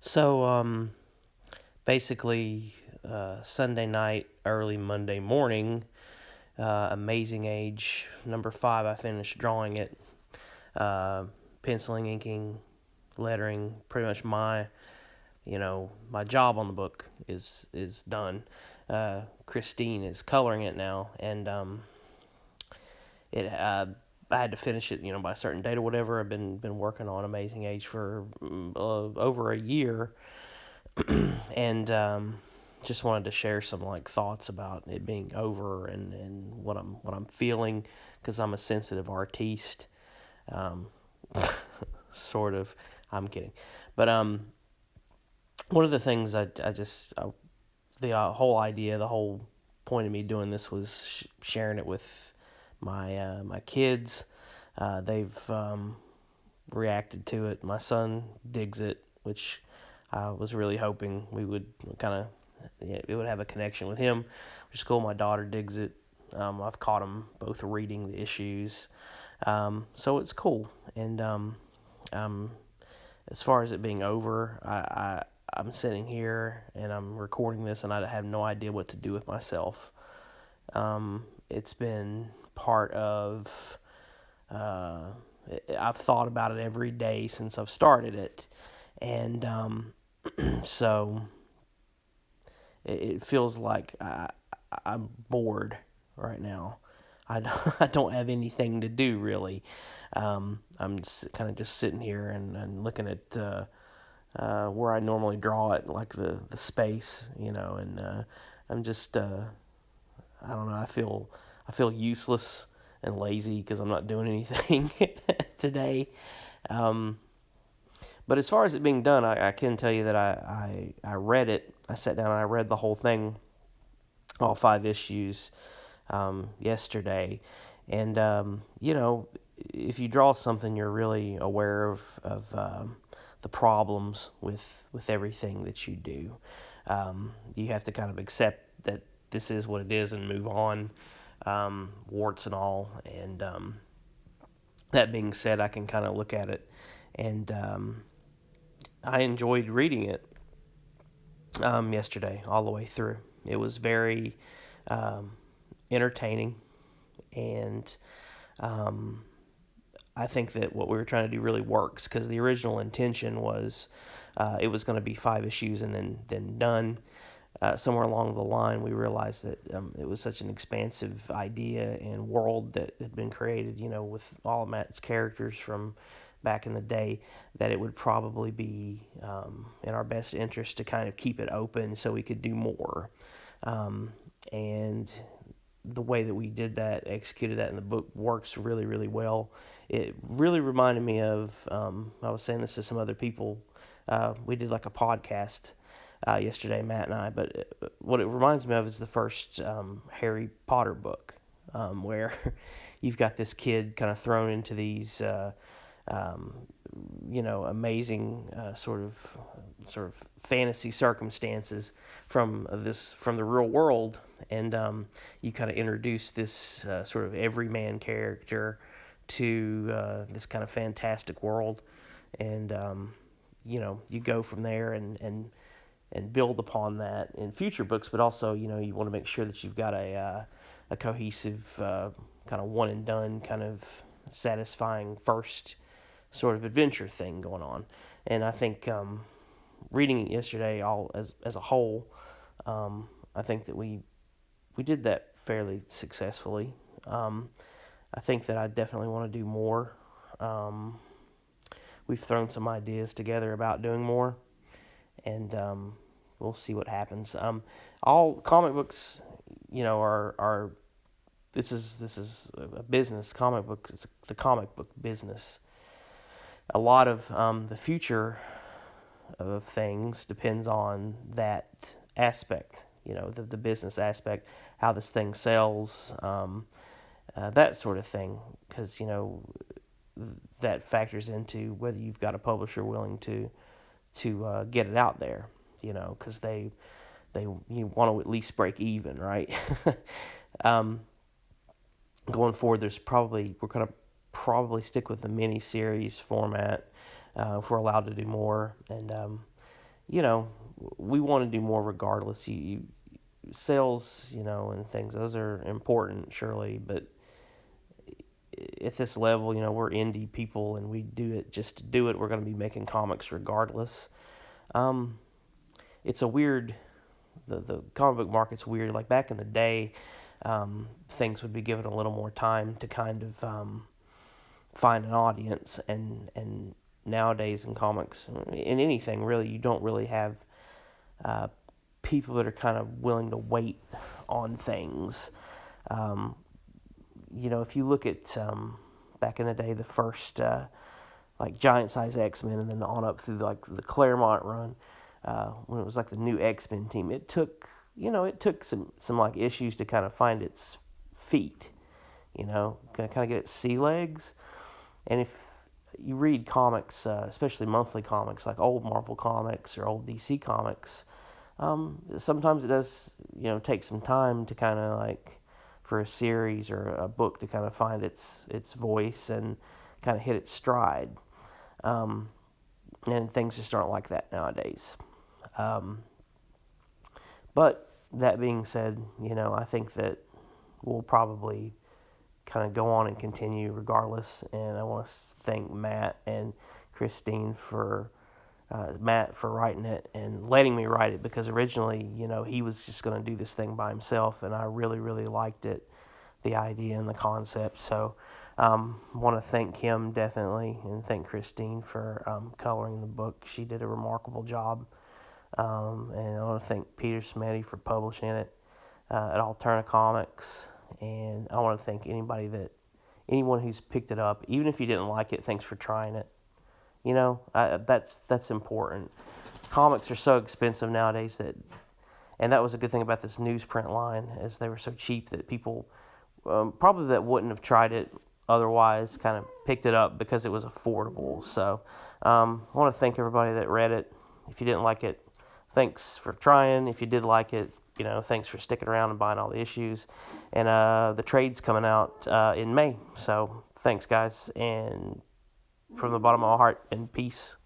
So, basically, Sunday night, early Monday morning, Amazing Age number 5. I finished drawing it, uh, penciling, inking, lettering. Pretty much my job on the book is done. Christine is coloring it now, and it I had to finish it, by a certain date or whatever. I've been working on Amazing Age for over a year, and just wanted to share some thoughts about it being over and what I'm feeling because I'm a sensitive artiste, um, sort of. I'm kidding, but one of the things the whole idea, the whole point of me doing this was sharing it with my kids. They've reacted to it. My son digs it, which I was really hoping we would it would have a connection with him, which is cool. My daughter digs it. I've caught them both reading the issues, so it's cool. And um, as far as it being over, I'm sitting here and I'm recording this, and I have no idea what to do with myself. It's been part of. Uh, I've thought about it every day since I've started it, and so it feels like I'm bored right now. I don't have anything to do really. I'm kind of just sitting here and looking at where I normally draw it, like the space, and I'm just I don't know. I feel useless and lazy because I'm not doing anything today. Um, but as far as it being done, I can tell you that I read it. I sat down and I read the whole thing, all 5 issues, yesterday. And, if you draw something, you're really aware of the problems with everything that you do. You have to kind of accept that this is what it is and move on, warts and all. And that being said, I can kind of look at it, and I enjoyed reading it yesterday all the way through. It was very um, entertaining, and um, I think that what we were trying to do really works because the original intention was it was going to be 5 issues and then done. Somewhere along the line, we realized that it was such an expansive idea and world that had been created, with all of Matt's characters from back in the day, that it would probably be in our best interest to kind of keep it open so we could do more. And the way that we did that, executed that in the book, works really, really well. It really reminded me of, I was saying this to some other people. We did like a podcast yesterday, Matt and I, but what it reminds me of is the first Harry Potter book, where you've got this kid kind of thrown into these, um, amazing sort of fantasy circumstances from the real world, and you kind of introduce this sort of everyman character to this kind of fantastic world, and you go from there and build upon that in future books, but also you want to make sure that you've got a cohesive kind of one and done kind of satisfying first sort of adventure thing going on. And I think reading it yesterday all as a whole, I think that we did that fairly successfully. I think that I definitely want to do more. Um, we've thrown some ideas together about doing more, and we'll see what happens. All comic books, are this is a business. Comic books, it's the comic book business. A lot of the future of things depends on that aspect. The business aspect, how this thing sells, that sort of thing, because that factors into whether you've got a publisher willing to get it out there. Because they you want to at least break even, right? um, Going forward, we're gonna probably stick with the mini series format if we're allowed to do more, and you know, we want to do more regardless. Sales, and things, those are important, surely, but at this level, we're indie people and we do it just to do it. We're going to be making comics regardless. Um, it's a weird, the comic book market's weird. Like back in the day, things would be given a little more time to kind of find an audience, and nowadays in comics, in anything really, you don't really have uh, people that are kind of willing to wait on things. Um, if you look at back in the day, the first like Giant Size X-Men, and then on up through like the Claremont run, when it was like the new X-Men team, it took some like issues to kind of find its feet, kind of get its sea legs. And if you read comics, especially monthly comics like old Marvel comics or old DC comics, sometimes it does take some time to kind of like for a series or a book to kind of find its voice and kind of hit its stride. Um, and things just aren't like that nowadays. Um, but that being said, I think that we'll probably kind of go on and continue regardless. And I want to thank Matt and Christine for Matt for writing it and letting me write it, because originally, he was just going to do this thing by himself, and I really, really liked it, the idea and the concept. So want to thank him definitely, and thank Christine for coloring the book. She did a remarkable job. And I want to thank Peter Smetty for publishing it at Alterna Comics. And I want to thank anyone who's picked it up, even if you didn't like it. Thanks for trying it. That's important. Comics are so expensive nowadays and that was a good thing about this newsprint line, as they were so cheap that people probably that wouldn't have tried it otherwise kind of picked it up because it was affordable. So I want to thank everybody that read it. If you didn't like it, thanks for trying. If you did like it, thanks for sticking around and buying all the issues. And the trade's coming out in May. So thanks, guys. And from the bottom of my heart, and peace.